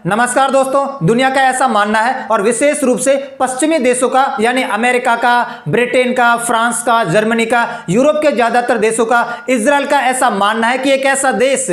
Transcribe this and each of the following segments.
नमस्कार दोस्तों, दुनिया का ऐसा मानना है और विशेष रूप से पश्चिमी देशों का यानी अमेरिका का, ब्रिटेन का, फ्रांस का, जर्मनी का, यूरोप के ज्यादातर देशों का, इजराइल का ऐसा मानना है कि एक ऐसा देश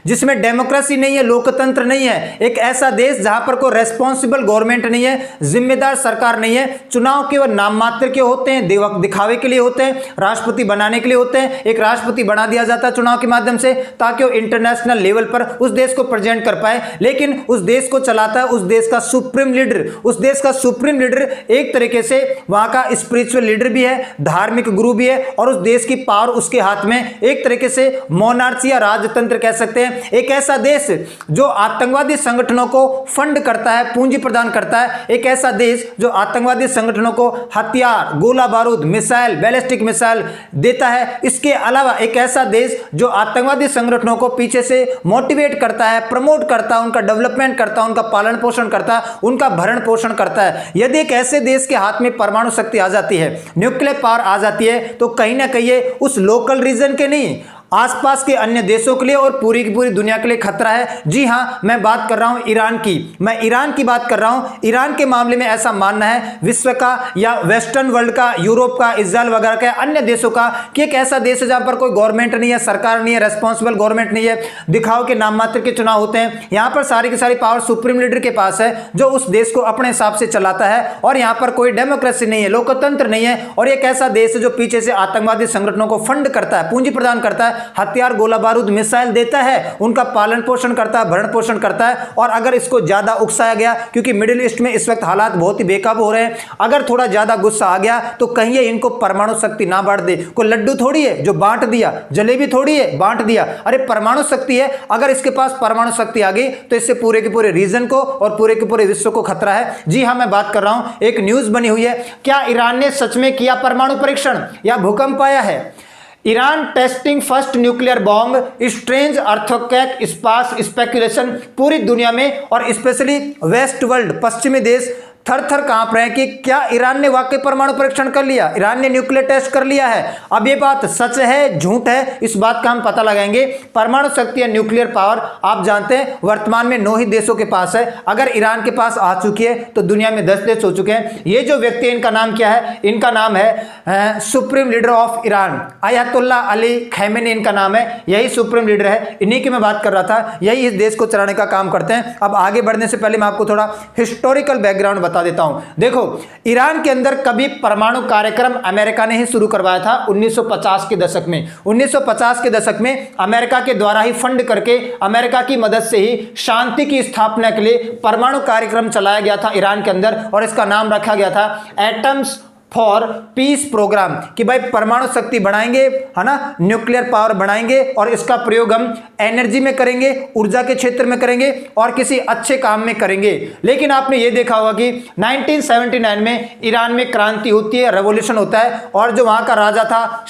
जिसमें डेमोक्रेसी नहीं है, लोकतंत्र नहीं है, एक ऐसा देश जहां पर कोई रेस्पॉन्सिबल गवर्नमेंट नहीं है, जिम्मेदार सरकार नहीं है, चुनाव केवल नाम मात्र के होते हैं, दिखावे के लिए होते हैं, राष्ट्रपति बनाने के लिए होते हैं। एक राष्ट्रपति बना दिया जाता है चुनाव के माध्यम से ताकि वो इंटरनेशनल लेवल पर उस देश को प्रेजेंट कर पाए, लेकिन उस देश को चलाता है उस देश का सुप्रीम लीडर। उस देश का सुप्रीम लीडर एक तरीके से वहां का स्पिरिचुअल लीडर भी है, धार्मिक गुरु भी है, और उस देश की पावर उसके हाथ में। एक तरीके से मोनार्ची या राजतंत्र कह सकते हैं। एक ऐसा देश जो आतंकवादी संगठनों को फंड करता है, पूंजी प्रदान करता है। एक ऐसा देश जो आतंकवादी संगठनों को हथियार, गोला बारूद, मिसाइल, बैलिस्टिक मिसाइल देता है। इसके अलावा एक ऐसा देश जो आतंकवादी संगठनों को पीछे से मोटिवेट करता है, प्रमोट करता है, उनका डेवलपमेंट करता है, उनका पालन पोषण करता है, उनका भरण पोषण करता है। यदि एक ऐसे देश के हाथ में परमाणु शक्ति आ जाती है, न्यूक्लियर पावर आ जाती है, तो कहीं ना कहीं ये उस लोकल रीजन के नहीं, आसपास के अन्य देशों के लिए और पूरी की पूरी दुनिया के लिए खतरा है। जी हां, मैं बात कर रहा हूं ईरान की। मैं ईरान की बात कर रहा हूं। ईरान के मामले में ऐसा मानना है विश्व का या वेस्टर्न वर्ल्ड का, यूरोप का, इजराइल वगैरह के अन्य देशों का कि एक ऐसा देश है जहां पर कोई गवर्नमेंट नहीं है, सरकार नहीं है, रेस्पॉन्सिबल गवर्नमेंट नहीं है, दिखाओ के नाम मात्र के चुनाव होते हैं। यहां पर सारी की सारी पावर सुप्रीम लीडर के पास है जो उस देश को अपने हिसाब से चलाता है, और यहां पर कोई डेमोक्रेसी नहीं है, लोकतंत्र नहीं है, और एक ऐसा देश है जो पीछे से आतंकवादी संगठनों को फंड करता है, पूंजी प्रदान करता है, हथियार, गोला बारूद, मिसाइल देता है, उनका पालन पोषण करता है, भरण पोषण करता है। और अगर इसको ज्यादा उकसाया गया, क्योंकि मिडिल ईस्ट में इस वक्त हालात बहुत ही बेकाबू हो रहे हैं, अगर थोड़ा ज्यादा गुस्सा आ गया तो कहीं ये इनको परमाणु शक्ति ना बांट दे। कोई लड्डू थोड़ी है जो बांट दिया, जलेबी थोड़ी है बांट दिया, अरे परमाणु शक्ति है। अगर इसके पास परमाणु शक्ति आ गई तो इससे पूरे के पूरे रीजन को और पूरे के पूरे विश्व को खतरा है। जी हां, मैं बात कर रहा हूं, एक न्यूज बनी हुई है, क्या ईरान ने सच में किया परमाणु परीक्षण या भूकंप आया है? Iran testing first nuclear bomb, strange earthquake, स्पास स्पेकुलेशन। पूरी दुनिया में और स्पेशली वेस्ट वर्ल्ड, पश्चिमी देश थर थर कांप रहे हैं कि क्या ईरान ने वाकई परमाणु परीक्षण कर लिया, ईरान ने न्यूक्लियर टेस्ट कर लिया है। अब ये बात सच है झूठ है, इस बात का हम पता लगाएंगे। परमाणु शक्ति या न्यूक्लियर पावर आप जानते हैं वर्तमान में 9 ही देशों के पास है। अगर ईरान के पास आ चुकी है तो दुनिया में 10 देश हो चुके हैं। ये जो व्यक्ति, इनका नाम क्या है? इनका नाम है supreme leader of Iran, Ayatollah Ali Khamenei इनका नाम है। यही सुप्रीम लीडर है, इन्हीं की मैं बात कर रहा था। यही इस देश को चलाने का काम करते हैं। अब आगे बढ़ने से पहले मैं आपको थोड़ा हिस्टोरिकल बैकग्राउंड बता देता हूं। देखो, ईरान के अंदर कभी परमाणु कार्यक्रम अमेरिका ने ही शुरू करवाया था 1950 के दशक में। 1950 के दशक में अमेरिका के द्वारा ही फंड करके, अमेरिका की मदद से ही शांति की स्थापना के लिए परमाणु कार्यक्रम चलाया गया था ईरान के अंदर, और इसका नाम रखा गया था एटम्स फॉर पीस प्रोग्राम, कि भाई परमाणु शक्ति बढ़ाएंगे, है ना, न्यूक्लियर पावर बढ़ाएंगे, और इसका प्रयोग हम एनर्जी में करेंगे, ऊर्जा के क्षेत्र में करेंगे, और किसी अच्छे काम में करेंगे। लेकिन आपने ये देखा होगा कि 1979 में ईरान में क्रांति होती है, रेवोल्यूशन होता है, और जो वहां का राजा था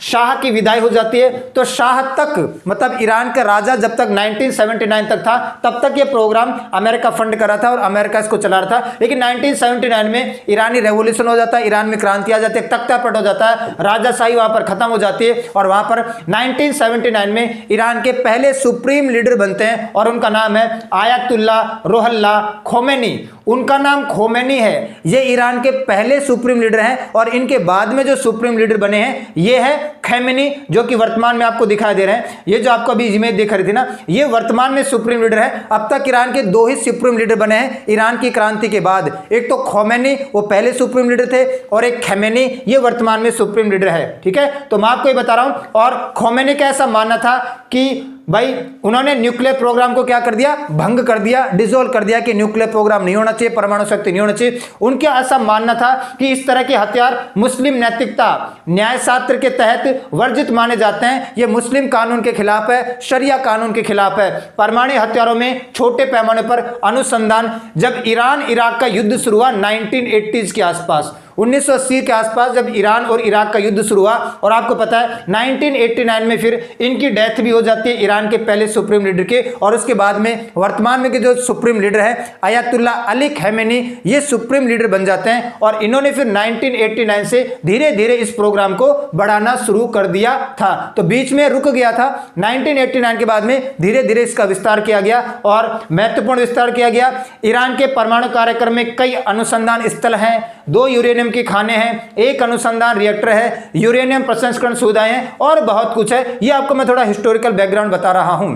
शाह की विदाई हो जाती है। तो शाह तक, मतलब ईरान का राजा जब तक 1979 तक था, तब तक ये प्रोग्राम अमेरिका फंड कर रहा था और अमेरिका इसको चला रहा था। लेकिन 1979 में ईरानी रेवोल्यूशन हो जाता है, ईरान में क्रांति आ जाती है, तख्ता पलट हो जाता है, राजाशाही वहां पर खत्म हो जाती है, और वहां पर 1979 में ईरान के पहले सुप्रीम लीडर बनते हैं, और उनका नाम है आयतुल्ला रोहल्ला खोमेनी। उनका नाम खोमेनी है, ये ईरान के पहले सुप्रीम लीडर हैं, और इनके बाद में जो सुप्रीम लीडर बने हैं ये है खैमेनी, जो कि वर्तमान में आपको दिखाई दे रहे हैं। ये जो आपको अभी इमेज दिख रही थी ना, ये वर्तमान में सुप्रीम लीडर है। अब तक ईरान के 2 ही सुप्रीम लीडर बने हैं ईरान की क्रांति के बाद। एक तो खोमेनी, वो पहले सुप्रीम लीडर थे, और एक खैमेनी, ये वर्तमान में सुप्रीम लीडर है। ठीक है, तो मैं आपको ये बता रहा हूं। और खोमेनी का ऐसा मानना था कि भाई उन्होंने न्यूक्लियर प्रोग्राम को क्या कर दिया, भंग कर दिया, डिसॉल्व कर दिया, कि न्यूक्लियर प्रोग्राम नहीं होना चाहिए, परमाणु शक्ति नहीं होना चाहिए। उनका ऐसा मानना था कि इस तरह के हथियार मुस्लिम नैतिकता, न्यायशास्त्र के तहत वर्जित माने जाते हैं। ये मुस्लिम कानून के खिलाफ है, शरिया कानून के खिलाफ है। परमाणु हथियारों में छोटे पैमाने पर अनुसंधान, जब ईरान इराक का युद्ध शुरू हुआ 1980s के आसपास, 1980 के आसपास जब ईरान और इराक का युद्ध शुरू हुआ, और आपको पता है 1989 में फिर इनकी डेथ भी हो जाती है, ईरान के पहले सुप्रीम लीडर के। और उसके बाद में वर्तमान में के जो सुप्रीम लीडर है अयातुल्ला अली खमेनी, ये सुप्रीम लीडर बन जाते हैं। और इन्होंने फिर 1989 से धीरे धीरे इस प्रोग्राम को बढ़ाना शुरू कर दिया था। तो बीच में रुक गया था, 1989 के बाद में धीरे धीरे इसका विस्तार किया गया और महत्वपूर्ण विस्तार किया गया। ईरान के परमाणु कार्यक्रम में कई अनुसंधान स्थल हैं, 2 यूरेनियम की खाने हैं, 1 अनुसंधान रिएक्टर है, यूरेनियम प्रसंस्करण सुविधाएं हैं और बहुत कुछ है। ये आपको मैं थोड़ा हिस्टोरिकल बैकग्राउंड बता रहा हूं।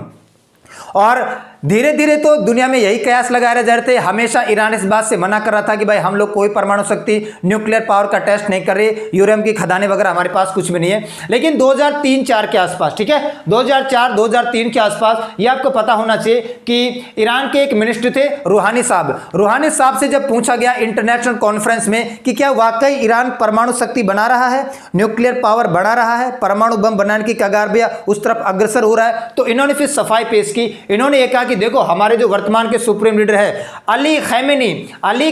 और धीरे धीरे तो दुनिया में यही कयास लगाए जा रहे थे। हमेशा ईरान इस बात से मना कर रहा था कि भाई हम लोग कोई परमाणु शक्ति न्यूक्लियर पावर का टेस्ट नहीं कर रहे, यूरेनियम की खदानें वगैरह हमारे पास कुछ भी नहीं है। लेकिन 2003-4 के आसपास, ठीक है, 2004-2003 के आसपास, ये आपको पता होना चाहिए कि ईरान के एक मिनिस्टर थे रूहानी साहब से जब पूछा गया इंटरनेशनल कॉन्फ्रेंस में कि क्या वाकई ईरान परमाणु शक्ति बना रहा है, न्यूक्लियर पावर बढ़ा रहा है, परमाणु बम बनाने की कगार पे उस तरफ अग्रसर हो रहा है, तो इन्होंने फिर सफाई पेश की। इन्होंने ये कहा कि देखो हमारे जो वर्तमान के सुप्रीम लीडर है अली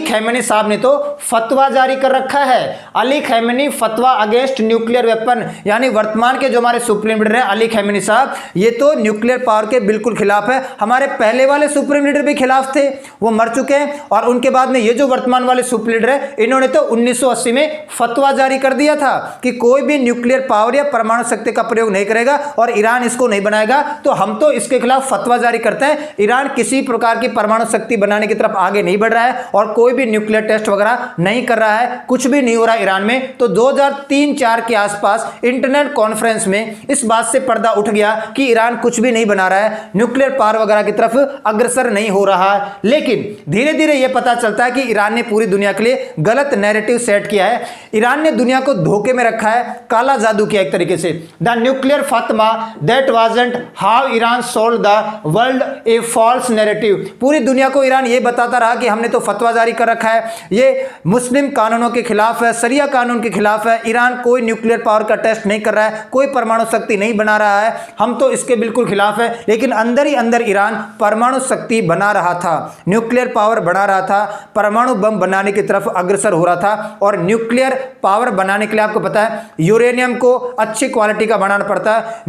खैमेनी साहब ने तो फतवा जारी कर रखा है। अली खैमेनी फतवा अगेंस्ट न्यूक्लियर वेपन, यानी वर्तमान के जो हमारे सुप्रीम लीडर है अली खैमेनी साहब, ये तो न्यूक्लियर पावर के बिल्कुल खिलाफ है। हमारे पहले वाले सुप्रीम लीडर भी खिलाफ थे, वो मर चुके हैं। और उनके बाद में ये जो वर्तमान वाले सुप्रीम लीडर है, इन्होंने तो 1980 में फतवा जारी कर दिया था कि कोई भी न्यूक्लियर पावर या परमाणु शक्ति का प्रयोग नहीं करेगा और ईरान इसको नहीं बनाएगा, तो हम तो इसके खिलाफ फतवा जारी करते हैं। ईरान किसी प्रकार की परमाणु शक्ति बनाने की तरफ आगे नहीं बढ़ रहा है और कोई भी न्यूक्लियर टेस्ट वगैरह नहीं कर रहा है, कुछ भी नहीं हो रहा ईरान में। तो 2003-4 के आसपास इंटरनेट कॉन्फ्रेंस में इस बात से पर्दा उठ गया कि ईरान कुछ भी नहीं बना रहा है, न्यूक्लियर पावर वगैरह की तरफ अग्रसर नहीं हो रहा है। लेकिन धीरे धीरे यह पता चलता है कि ईरान ने पूरी दुनिया के लिए गलत नैरेटिव सेट किया है। ईरान ने दुनिया को धोखे में रखा है, काला जादू किया एक तरीके से। The nuclear fatwa that wasn't how Iran sold the world a false narrative. पूरी दुनिया को ईरान ये बताता रहा कि हमने तो फतवा जारी कर रखा है, ये मुस्लिम कानूनों के खिलाफ है, शरिया कानून के खिलाफ है, ईरान कोई न्यूक्लियर पावर का टेस्ट नहीं कर रहा है, कोई परमाणु शक्ति नहीं बना रहा है, हम तो इसके बिल्कुल खिलाफ है। लेकिन अंदर ही अंदर ईरान परमाणु शक्ति बना रहा था, न्यूक्लियर पावर बना रहा था, परमाणु बम बनाने की तरफ अग्रसर हो रहा था। और न्यूक्लियर पावर बनाने के लिए आपको पता है यूरेनियम को अच्छी क्वालिटी का बनाना पड़ता है,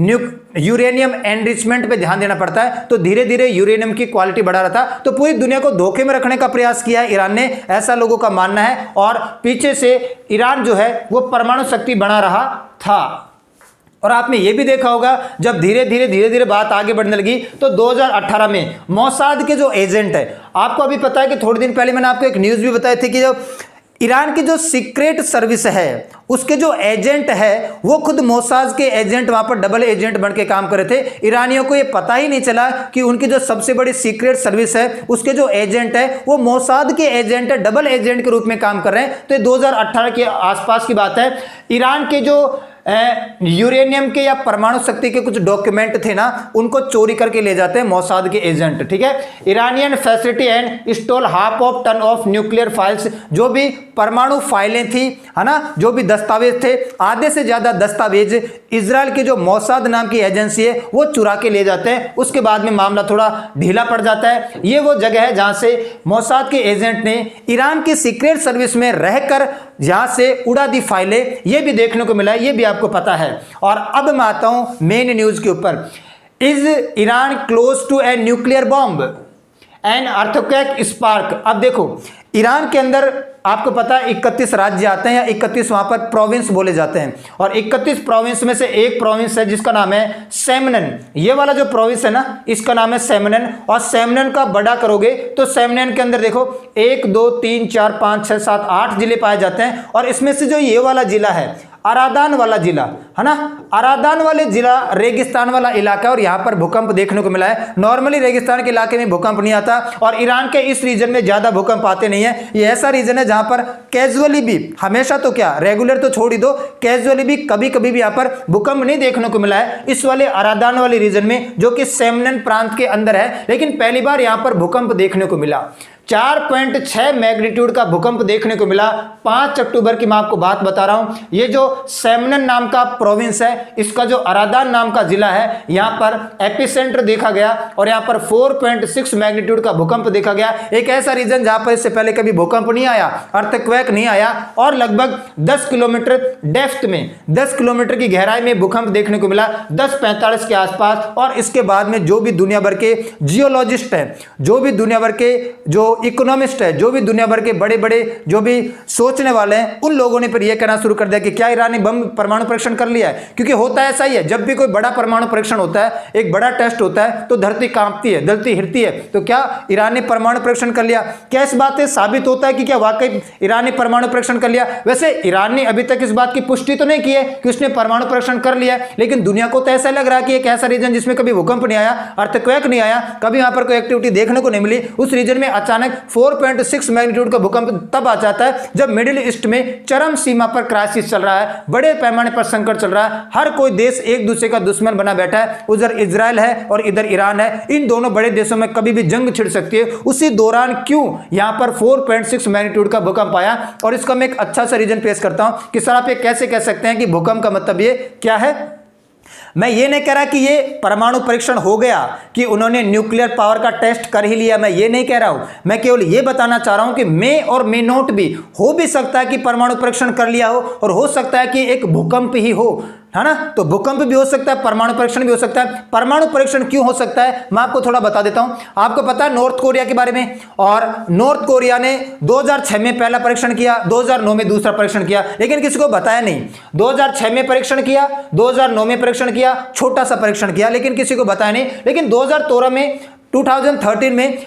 यूरेनियम एनरिचमेंट पे ध्यान देना पड़ता है। तो धीरे धीरे यूरेनियम की क्वालिटी बढ़ा रहा था। तो पूरी दुनिया को धोखे में रखने का प्रयास किया है ईरान ने, ऐसा लोगों का मानना है। और पीछे से ईरान जो है वो परमाणु शक्ति बना रहा था। और आपने ये भी देखा होगा जब धीरे धीरे बात आगे बढ़ने लगी तो 2018 में मोसाद के जो एजेंट है, आपको अभी पता है कि थोड़े दिन पहले मैंने आपको एक न्यूज़ भी बताई थी कि जो ईरान की जो सीक्रेट सर्विस है उसके जो एजेंट है वो खुद मोसाद के एजेंट वहां पर डबल एजेंट बन के काम कर रहे थे। ईरानियों को ये पता ही नहीं चला कि उनकी जो सबसे बड़ी सीक्रेट सर्विस है उसके जो एजेंट है वो मोसाद के एजेंट है, डबल एजेंट के रूप में काम कर रहे हैं। तो 2018 के आसपास की बात है। ईरान के जो यूरेनियम के या परमाणु शक्ति के कुछ डॉक्यूमेंट थे ना, उनको चोरी करके ले जाते हैं मोसाद के एजेंट, ठीक है। Iranian facility and stole half of ton of nuclear files, जो भी परमाणु फाइलें थी, है ना, जो भी दस्तावेज थे, आधे से ज्यादा दस्तावेज इजराइल की जो मोसाद नाम की एजेंसी है वो चुरा के ले जाते हैं। उसके बाद में मामला थोड़ा ढीला पड़ जाता है। ये वो जगह है जहां से मोसाद के एजेंट ने ईरान की सीक्रेट सर्विस में रहकर जहां से उड़ा दी फाइलें, ये भी देखने को मिला है, ये भी आपको पता है। और अब मैं आता हूं मेन न्यूज के ऊपर। Is Iran close to a nuclear bomb and earthquake spark. अब देखो ईरान के अंदर आपको पता है 31 राज्य आते हैं या 31 वहां पर प्रोविंस बोले जाते हैं। और 31 प्रोविंस में से एक प्रोविंस है जिसका नाम है सेमनन। ये वाला जो प्रोविंस है ना, इसका नाम है सेमनन। और सेमनन का बड़ा करोगे तो सेमनन के अंदर देखो 1 2 3 4 5 6 7 8 जिले पाए जाते हैं। और इसमें से जो ये वाला जिला है अरादान वाला जिला, है ना, अरादान वाले जिला रेगिस्तान वाला इलाका, और यहाँ पर भूकंप देखने को मिला है। नॉर्मली रेगिस्तान के इलाके में भूकंप नहीं आता और ईरान के इस रीजन में ज्यादा भूकंप आते नहीं है। ये ऐसा रीजन है जहां पर कैजुअली भी, हमेशा तो क्या रेगुलर तो छोड़ ही दो, कैजुअली भी कभी कभी भी यहाँ पर भूकंप नहीं देखने को मिला है इस वाले अरादान वाले रीजन में, जो कि सेमनन प्रांत के अंदर है। लेकिन पहली बार यहाँ पर भूकंप देखने को मिला। 4.6 मैग्नीट्यूड का भूकंप देखने को मिला 5 अक्टूबर की मैं आपको बात बता रहा हूं। ये जो सेमनन नाम का प्रोविंस है, इसका जो अरादान नाम का जिला है, यहां पर एपिसेंटर देखा गया और यहां पर 4.6 मैग्नीट्यूड का भूकंप देखा गया। एक ऐसा रीजन जहां पर इससे पहले कभी भूकंप नहीं आया, अर्थक्वेक नहीं आया, और लगभग 10 किलोमीटर डेप्थ में, 10 किलोमीटर की गहराई में भूकंप देखने को मिला 10:45 के आसपास। और इसके बाद में जो भी दुनिया भर के जियोलॉजिस्ट हैं, जो भी दुनिया भर के जो इकोनॉमिस्ट है, जो भी दुनिया भर के बड़े बड़े जो भी सोचने वाले हैं, उन लोगों ने फिर यह कहना शुरू कर दिया कि क्या ईरान ने बम परमाणु परीक्षण कर लिया है। क्योंकि होता ऐसा ही है, जब भी कोई बड़ा परमाणु परीक्षण होता है, एक बड़ा टेस्ट होता है, तो धरती कांपती है, धरती हिलती है। तो क्या ईरान ने परमाणु परीक्षण कर लिया? क्या इस बात से साबित होता है कि क्या वाकई ईरान ने परमाणु परीक्षण कर लिया? वैसे ईरान ने अभी तक इस बात की पुष्टि तो नहीं की है कि उसने परमाणु परीक्षण कर लिया है, लेकिन दुनिया को तो ऐसा लग रहा है कि एक ऐसा रीजन जिसमें कभी भूकंप नहीं आया, अर्थक्वेक नहीं आया, कभी वहां पर कोई एक्टिविटी देखने को नहीं मिली, उस रीजन में अचानक 4.6 मैग्नीट्यूड का भूकंप तब आ जाता है जब मिडिल ईस्ट में चरम सीमा पर क्राइसिस चल रहा है, बड़े पैमाने पर संकट चल रहा है, हर कोई देश एक दूसरे का दुश्मन बना बैठा है। उधर इजराइल है और इधर ईरान है, इन दोनों बड़े देशों में कभी भी जंग छिड़ सकती है। उसी दौरान क्यों यहां पर 4.6 मैग्नीट्यूड का भूकंप आया? और इसका मैं एक अच्छा सा रीजन पेश करता हूं कि सर आप ये कैसे कह सकते हैं कि भूकंप का मतलब ये क्या है। मैं ये नहीं कह रहा कि ये परमाणु परीक्षण हो गया, कि उन्होंने न्यूक्लियर पावर का टेस्ट कर ही लिया, मैं ये नहीं कह रहा हूं। मैं केवल ये बताना चाह रहा हूं कि मे और मे नोट भी हो भी सकता है कि परमाणु परीक्षण कर लिया हो, और हो सकता है कि एक भूकंप ही हो, है ना। तो भूकंप भी हो सकता है, परमाणु परीक्षण भी हो सकता है। परमाणु परीक्षण क्यों हो सकता है, मैं आपको थोड़ा बता देता हूं। आपको पता है नॉर्थ कोरिया के बारे में, और नॉर्थ कोरिया ने 2006 में पहला परीक्षण किया, 2009 में दूसरा परीक्षण किया, लेकिन किसी को बताया नहीं। 2006 में परीक्षण किया, 2009 में परीक्षण किया, छोटा सा परीक्षण किया, लेकिन किसी को बताया नहीं। लेकिन 2013 में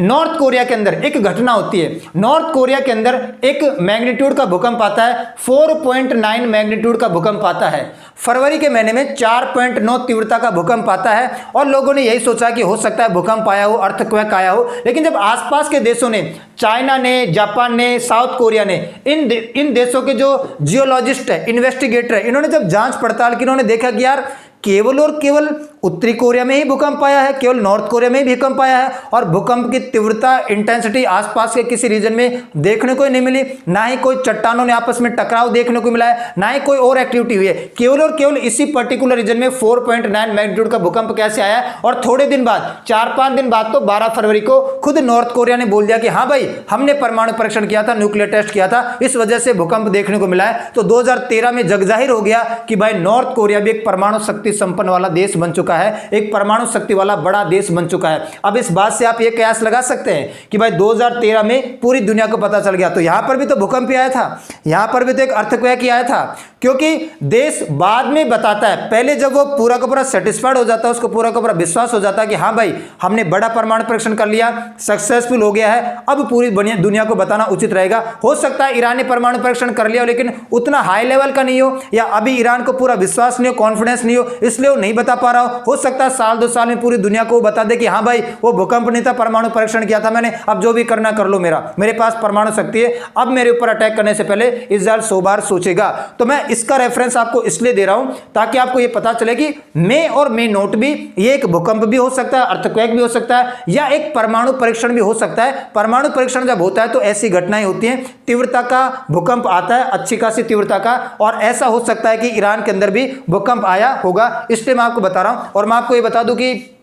नॉर्थ कोरिया के अंदर एक घटना होती है। नॉर्थ कोरिया के अंदर एक मैग्नीट्यूड का भूकंप आता है, 4.9 मैग्नीट्यूड का भूकंप आता है। फरवरी के महीने में 4.9 तीव्रता का भूकंप आता है, और लोगों ने यही सोचा कि हो सकता है भूकंप आया हो, अर्थक्वेक आया हो। लेकिन जब आसपास के देशों ने, चाइना ने, जापान ने, साउथ कोरिया ने, इन देशों के जो जियोलॉजिस्ट है, इन्वेस्टिगेटर है, इन्होंने जब जांच पड़ताल की, इन्होंने देखा कि यार केवल और केवल उत्तरी कोरिया में ही भूकंप आया है, केवल नॉर्थ कोरिया में ही भूकंप आया है, और भूकंप की तीव्रता, इंटेंसिटी आसपास के किसी रीजन में देखने को नहीं मिली। ना ही कोई चट्टानों ने आपस में टकराव देखने को मिला है, ना ही कोई और एक्टिविटी हुई है। केवल और केवल इसी पर्टिकुलर रीजन में 4.9 मैग्नीट्यूड का भूकंप कैसे आया? और थोड़े दिन बाद, 4-5 दिन बाद, तो 12 फरवरी को खुद नॉर्थ कोरिया ने बोल दिया कि हाँ भाई, हमने परमाणु परीक्षण किया था, न्यूक्लियर टेस्ट किया था, इस वजह से भूकंप देखने को मिला है। तो 2013 में जग जाहिर हो गया कि भाई नॉर्थ कोरिया भी एक परमाणु शक्ति संपन्न वाला देश बन चुका है, एक परमाणु शक्ति वाला बड़ा देश बन चुका है। अब इस बात से आप ये कयास लगा सकते हैं कि भाई 2013 में पूरी दुनिया को पता चल गया, तो यहां पर भी तो भूकंप ही आया था, यहां पर भी तो एक अर्थक्वेक ही आया था। क्योंकि देश बाद में बताता है, पहले जब वो पूरा का पूरा सेटिस्फाइड हो जाता है, उसको पूरा का पूरा विश्वास हो जाता है कि हाँ भाई हमने बड़ा परमाणु परीक्षण कर लिया, सक्सेसफुल हो गया है, अब पूरी दुनिया को बताना उचित रहेगा। हो सकता है ईरान ने परमाणु परीक्षण कर लिया हो, लेकिन उतना हाई लेवल का नहीं हो, या अभी ईरान को पूरा विश्वास नहीं हो, कॉन्फिडेंस नहीं हो, इसलिए वो नहीं बता पा रहा हो सकता है साल 2 साल में पूरी दुनिया को बता दे कि हाँ भाई वो भूकंप नहीं था, परमाणु परीक्षण किया था मैंने, अब जो भी करना कर लो, मेरे पास परमाणु शक्ति है, अब मेरे ऊपर अटैक करने से पहले इजराइल 100 बार सोचेगा। तो मैं इसका रेफरेंस आपको इसलिए दे रहा हूं ताकि आपको यह पता चले कि मे और मे नोट भी, ये एक भूकंप भी हो सकता है, अर्थक्वेक भी हो सकता है, या एक परमाणु परीक्षण भी हो सकता है। परमाणु परीक्षण जब होता है तो ऐसी घटनाएं होती हैं, तीव्रता का भूकंप आता है, अच्छी खासी तीव्रता का, और ऐसा हो सकता है कि ईरान के अंदर भी भूकंप आया होगा, इसलिए मैं आपको बता रहा हूं। और मैं आपको ये बता दूं कि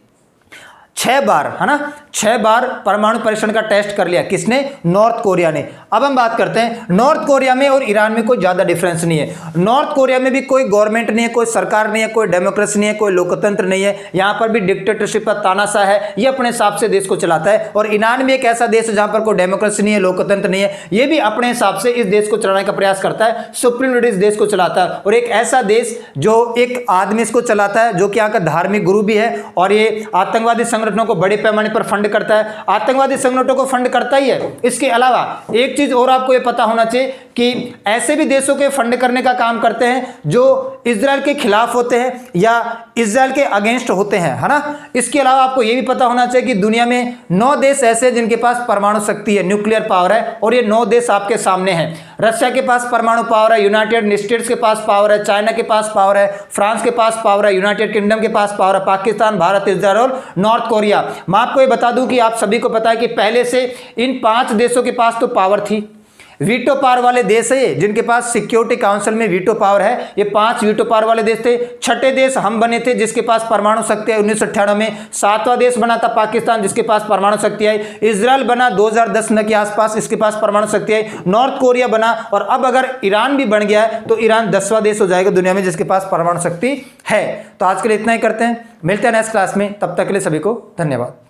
6 बार, है ना, 6 बार परमाणु परीक्षण का टेस्ट कर लिया, किसने? नॉर्थ कोरिया ने। अब हम बात करते हैं नॉर्थ कोरिया में और ईरान में कोई ज्यादा डिफरेंस नहीं है। नॉर्थ कोरिया में भी कोई गवर्नमेंट नहीं है, कोई सरकार नहीं है, कोई डेमोक्रेसी नहीं है, कोई लोकतंत्र नहीं है, यहां पर भी डिक्टेटरशिप का तानाशाह है, ये अपने हिसाब से देश को चलाता है। और ईरान भी एक ऐसा देश है जहां पर कोई डेमोक्रेसी नहीं है, लोकतंत्र नहीं है, ये भी अपने हिसाब से इस देश को चलाने का प्रयास करता है, सुप्रीम लीडर इस देश को चलाता है। और एक ऐसा देश जो एक आदमी इसको चलाता है, जो कि यहाँ का धार्मिक गुरु भी है, और ये आतंकवादी संगठनों को बड़े पैमाने पर फंड करता है, आतंकवादी संगठनों को फंड करता ही है। इसके अलावा एक चीज और आपको यह पता होना चाहिए कि ऐसे भी देशों के फंड करने का काम करते हैं जो इजराइल के खिलाफ होते हैं, या इजराइल के अगेंस्ट होते हैं, है ना। इसके अलावा आपको यह भी पता होना चाहिए कि दुनिया में 9 देश ऐसे हैं जिनके पास परमाणु शक्ति है, न्यूक्लियर पावर है, और ये 9 देश आपके सामने हैं। रशिया के पास परमाणु पावर है, यूनाइटेड स्टेट्स के पास पावर है, चाइना के पास पावर है, फ्रांस के पास पावर है, यूनाइटेड किंगडम के पास पावर है, पाकिस्तान, भारत, इजराइल और नॉर्थ कोरिया। मैं आपको ये बता दूं कि आप सभी को पता है कि पहले से इन 5 देशों के पास तो पावर थी। वीटो पावर वाले देश है जिनके पास सिक्योरिटी काउंसिल में वीटो पावर है, ये 5 वीटो पावर वाले देश थे। छठे देश हम बने थे जिसके पास परमाणु शक्ति है 1998 में। 7वां देश बना था पाकिस्तान जिसके पास परमाणु शक्ति है। इजराइल बना 2010 के आसपास, इसके पास परमाणु शक्ति है। नॉर्थ कोरिया बना, और अब अगर ईरान भी बन गया है तो ईरान 10वां देश हो जाएगा दुनिया में जिसके पास परमाणु शक्ति है। तो आज के लिए इतना ही करते हैं, मिलते हैं नेक्स्ट क्लास में, तब तक के लिए सभी को धन्यवाद।